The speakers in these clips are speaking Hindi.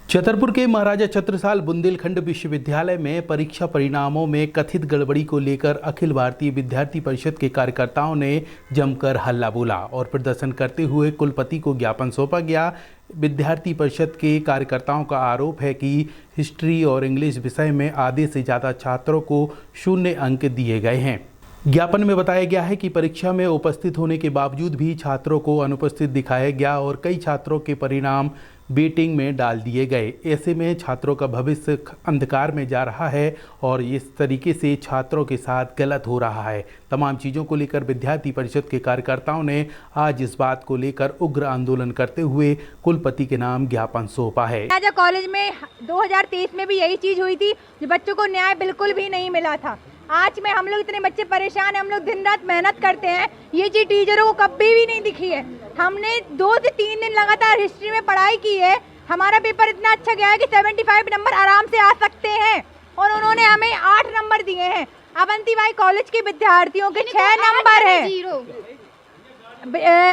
छतरपुर के महाराजा छत्रसाल बुंदेलखंड विश्वविद्यालय में परीक्षा परिणामों में कथित गड़बड़ी को लेकर अखिल भारतीय विद्यार्थी परिषद के कार्यकर्ताओं ने जमकर हल्ला बोला और प्रदर्शन करते हुए कुलपति को ज्ञापन सौंपा गया। विद्यार्थी परिषद के कार्यकर्ताओं का आरोप है कि हिस्ट्री और इंग्लिश विषय में आधे से ज़्यादा छात्रों को 0 अंक दिए गए हैं। ज्ञापन में बताया गया है कि परीक्षा में उपस्थित होने के बावजूद भी छात्रों को अनुपस्थित दिखाया गया और कई छात्रों के परिणाम वेटिंग में डाल दिए गए। ऐसे में छात्रों का भविष्य अंधकार में जा रहा है और इस तरीके से छात्रों के साथ गलत हो रहा है। तमाम चीज़ों को लेकर विद्यार्थी परिषद के कार्यकर्ताओं ने आज इस बात को लेकर उग्र आंदोलन करते हुए कुलपति के नाम ज्ञापन सौंपा है। कॉलेज में 2023 में भी यही चीज़ हुई थी, बच्चों को न्याय बिल्कुल भी नहीं मिला था। आज में हम लोग इतने बच्चे परेशान हैं, हम लोग दिन रात मेहनत करते हैं, ये चीज़ टीचरों को कभी भी नहीं दिखी है। हमने 2 से 3 दिन लगातार हिस्ट्री में पढ़ाई की है, हमारा पेपर इतना अच्छा गया है कि 75 नंबर आराम से आ सकते हैं और उन्होंने हमें 8 नंबर दिए हैं। अवंतीबाई कॉलेज के विद्यार्थियों के 6 नंबर है,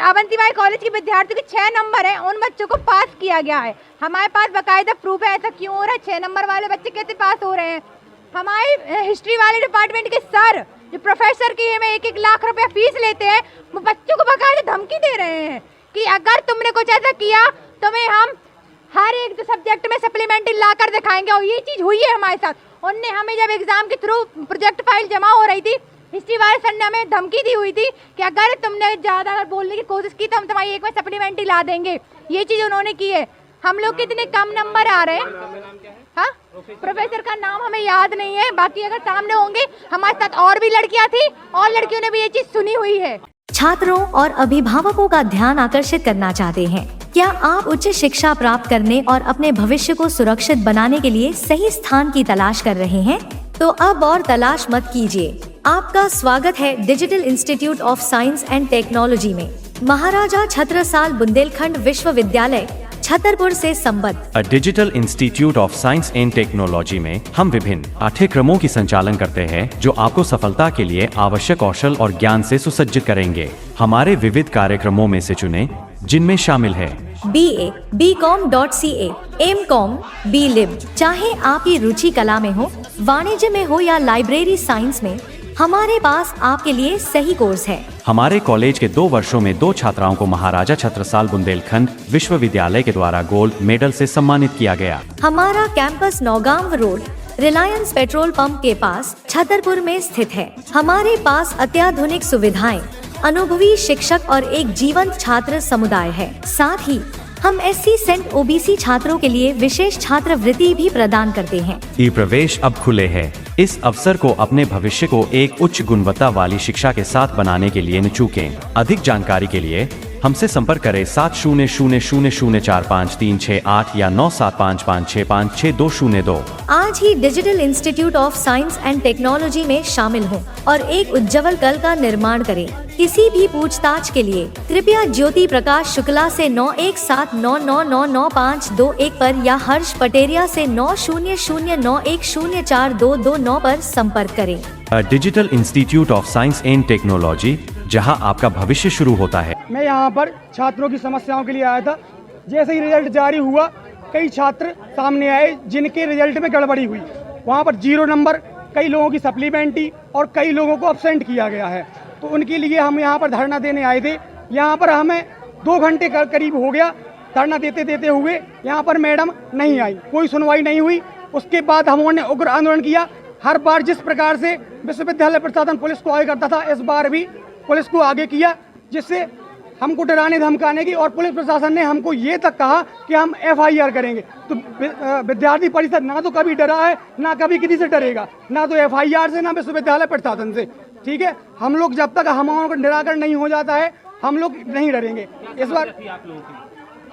अवंतीबाई कॉलेज के विद्यार्थियों के 6 नंबर है, उन बच्चों को पास किया गया है। हमारे पास बाकायदा प्रूफ है ऐसा क्यों हो रहा है, 6 नंबर वाले बच्चे कैसे पास हो रहे हैं। हमारे हिस्ट्री वाले डिपार्टमेंट के सर जो प्रोफेसर की हमें 1-1 लाख रुपया फीस लेते हैं, वो बच्चों को बाकायदा धमकी दे रहे हैं कि अगर तुमने कुछ ऐसा किया तो मैं हम हर एक सब्जेक्ट में सप्लीमेंट्री ला कर दिखाएंगे। और ये चीज़ हुई है हमारे साथ। उनने हमें जब एग्जाम के थ्रू प्रोजेक्ट फाइल जमा हो रही थी, हिस्ट्री वाले सर ने हमें धमकी दी हुई थी कि अगर तुमने ज़्यादा अगर बोलने की कोशिश की तो हम तुम्हारी एक में सप्लीमेंट्री ला देंगे। ये चीज़ उन्होंने की है। हम लोग के इतने कम नंबर आ रहे हैं। हाँ, प्रोफेसर का नाम हमें याद नहीं है, बाकी अगर सामने होंगे। हमारे साथ और भी लड़कियां थी और लड़कियों ने भी ये चीज सुनी हुई है। छात्रों और अभिभावकों का ध्यान आकर्षित करना चाहते हैं? क्या आप उच्च शिक्षा प्राप्त करने और अपने भविष्य को सुरक्षित बनाने के लिए सही स्थान की तलाश कर रहे हैं? तो अब और तलाश मत कीजिए। आपका स्वागत है digital institute of science and technology में। महाराजा छत्रसाल बुंदेलखंड विश्वविद्यालय छतरपुर से संबद्ध digital institute of science and technology में हम विभिन्न पाठ्यक्रमों की संचालन करते हैं जो आपको सफलता के लिए आवश्यक कौशल और ज्ञान से सुसज्जित करेंगे। हमारे विविध कार्यक्रमों में से चुने जिनमें शामिल है BA, BCom.CA, M.Com, B.Lib। चाहे आपकी रुचि कला में हो, वाणिज्य में हो या लाइब्रेरी साइंस में, हमारे पास आपके लिए सही कोर्स है। हमारे कॉलेज के 2 वर्षों में 2 छात्राओं को महाराजा छत्रसाल बुंदेलखंड विश्वविद्यालय के द्वारा गोल्ड मेडल से सम्मानित किया गया। हमारा campus Naugaon road Reliance petrol pump के पास छतरपुर में स्थित है। हमारे पास अत्याधुनिक सुविधाएं, अनुभवी शिक्षक और एक जीवंत छात्र समुदाय है। साथ ही हम SC सेंट OBC छात्रों के लिए विशेष छात्रवृत्ति भी प्रदान करते हैं। ई प्रवेश अब खुले हैं। इस अवसर को अपने भविष्य को एक उच्च गुणवत्ता वाली शिक्षा के साथ बनाने के लिए न चूकें। अधिक जानकारी के लिए हमसे संपर्क करें 7000045368 या 9755656202। आज ही digital institute of science and technology में शामिल हों और एक उज्जवल कल का निर्माण करें। किसी भी पूछताछ के लिए कृपया ज्योति प्रकाश शुक्ला से 9179999521 पर या हर्ष पटेरिया से 9009104229 पर संपर्क करें। Digital institute of science and technology, जहां आपका भविष्य शुरू होता है। मैं यहां पर छात्रों की समस्याओं के लिए आया था। जैसे ही रिजल्ट जारी हुआ, कई छात्र सामने आए जिनके रिजल्ट में गड़बड़ी हुई। वहां पर 0 नंबर, कई लोगों की सप्लीमेंट्री और कई लोगों को अब्सेंट किया गया है। तो उनके लिए हम यहां पर धरना देने आए थे। यहां पर हमें 2 घंटे करीब हो गया धरना देते देते हुए। यहाँ पर मैडम नहीं आई, कोई सुनवाई नहीं हुई। उसके बाद हम उन्होंने उग्र आंदोलन किया। हर बार जिस प्रकार से विश्वविद्यालय प्रशासन पुलिस को आगे करता था, इस बार भी पुलिस को आगे किया, जिससे हमको डराने धमकाने की, और पुलिस प्रशासन ने हमको ये तक कहा कि हम FIR करेंगे। तो विद्यार्थी परिषद ना तो कभी डरा है, ना कभी किसी से डरेगा, ना तो FIR से, ना विश्वविद्यालय प्रशासन से। ठीक है, हम लोग जब तक हमारा को निराकरण नहीं हो जाता है, हम लोग नहीं डरेंगे। इस बार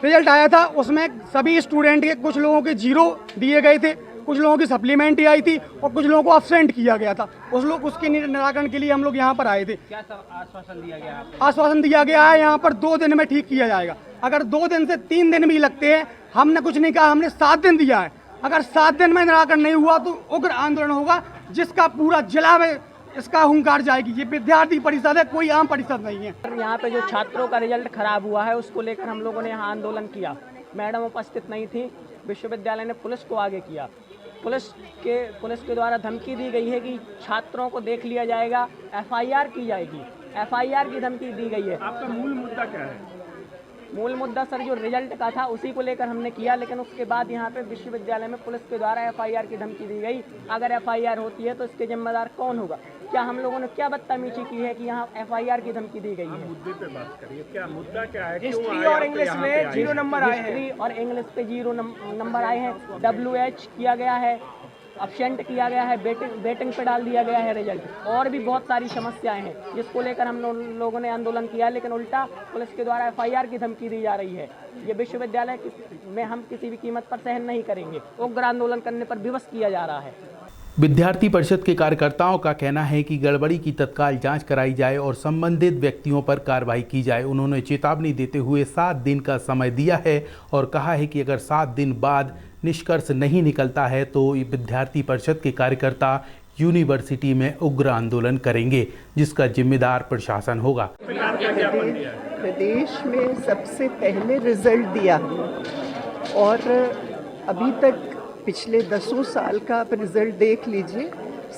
रिजल्ट आया था, उसमें सभी स्टूडेंट के कुछ लोगों के 0 दिए गए थे, कुछ लोगों की सप्लीमेंट्री आई थी और कुछ लोगों को अब्सेंट किया गया था। उसके निराकरण के लिए हम लोग यहाँ पर आए थे। क्या आश्वासन दिया गया? आश्वासन दिया गया है यहाँ पर 2 दिन में ठीक किया जाएगा। अगर 2 दिन से 3 दिन भी लगते हैं, हमने कुछ नहीं कहा, हमने 7 दिन दिया है। अगर 7 दिन में निराकरण नहीं हुआ तो उग्र आंदोलन होगा, जिसका पूरा जिला में इसका हुंकार जाएगी। ये विद्यार्थी परिषद है, कोई आम परिषद नहीं है। यहाँ पे जो छात्रों का रिजल्ट खराब हुआ है, उसको लेकर हम लोगों ने यहाँ आंदोलन किया। मैडम उपस्थित नहीं थी, विश्वविद्यालय ने पुलिस को आगे किया। पुलिस के द्वारा धमकी दी गई है कि छात्रों को देख लिया जाएगा, एफआईआर की जाएगी, एफआईआर की धमकी दी गई है। आपका मूल मुद्दा क्या है? मूल मुद्दा सर जो रिजल्ट का था उसी को लेकर हमने किया, लेकिन उसके बाद यहाँ पे विश्वविद्यालय में पुलिस के द्वारा एफआईआर की धमकी दी गई। अगर एफआईआर होती है तो इसके जिम्मेदार कौन होगा? क्या हम लोगों ने क्या बदतमीजी की है कि यहाँ एफआईआर की धमकी दी गई है? मुद्दे पे बात करिए, क्या मुद्दा क्या है? हिस्ट्री और इंग्लिश में 0 नंबर आए हैं। हिस्ट्री और इंग्लिश पे 0 नंबर आए हैं। WH किया गया है, अब्सेंट किया गया है, बेटिंग पे डाल दिया गया है रिजल्ट, और भी बहुत सारी समस्याएं हैं जिसको लेकर हम लोगों ने आंदोलन किया, लेकिन उल्टा पुलिस के द्वारा एफआईआर की धमकी दी जा रही है। ये विश्वविद्यालय में हम किसी भी कीमत पर सहन नहीं करेंगे। उग्र आंदोलन करने पर विवश किया जा रहा है। विद्यार्थी परिषद के कार्यकर्ताओं का कहना है कि गड़बड़ी की तत्काल जांच कराई जाए और संबंधित व्यक्तियों पर कार्रवाई की जाए। उन्होंने चेतावनी देते हुए 7 दिन का समय दिया है और कहा है कि अगर 7 दिन बाद निष्कर्ष नहीं निकलता है तो विद्यार्थी परिषद के कार्यकर्ता यूनिवर्सिटी में उग्र आंदोलन करेंगे, जिसका जिम्मेदार प्रशासन होगा। प्रदेश में सबसे पहले रिजल्ट दिया और अभी तक पिछले 10 साल का आप रिजल्ट देख लीजिए,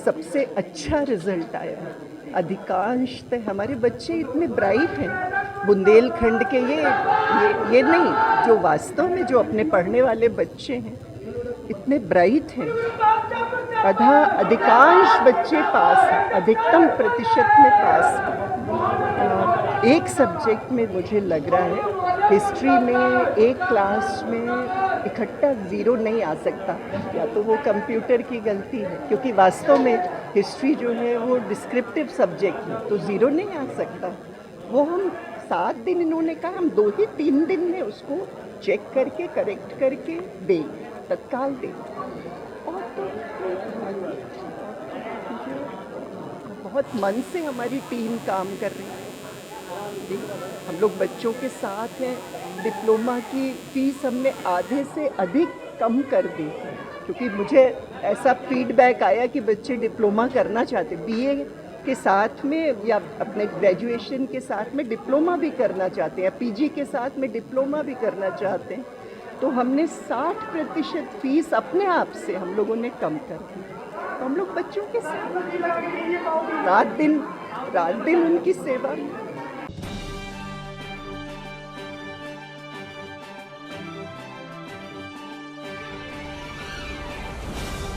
सबसे अच्छा रिजल्ट आया है। अधिकांशतः हमारे बच्चे इतने ब्राइट हैं, बुंदेलखंड के ये नहीं, जो वास्तव में जो अपने पढ़ने वाले बच्चे हैं इतने ब्राइट हैं। अधिकांश बच्चे पास हैं, अधिकतम प्रतिशत में पास हैं। एक सब्जेक्ट में मुझे लग रहा है हिस्ट्री में एक क्लास में इकट्ठा 0 नहीं आ सकता, या तो वो कंप्यूटर की गलती है, क्योंकि वास्तव में हिस्ट्री जो है वो डिस्क्रिप्टिव सब्जेक्ट है, तो 0 नहीं आ सकता। वो हम 7 दिन इन्होंने कहा, हम 2 ही 3 दिन में उसको चेक करके करेक्ट करके दें, तत्काल दें। और तो बहुत मन से हमारी टीम काम कर रही है। हम लोग बच्चों के साथ हैं। डिप्लोमा की फीस हमने आधे से अधिक कम कर दी, क्योंकि मुझे ऐसा फीडबैक आया कि बच्चे डिप्लोमा करना चाहते, बीए के साथ में या अपने ग्रेजुएशन के साथ में डिप्लोमा भी करना चाहते हैं, पीजी के साथ में डिप्लोमा भी करना चाहते हैं। तो हमने 60% फीस अपने आप से हम लोगों ने कम कर दी। तो हम लोग बच्चों के साथ रात दिन उनकी सेवा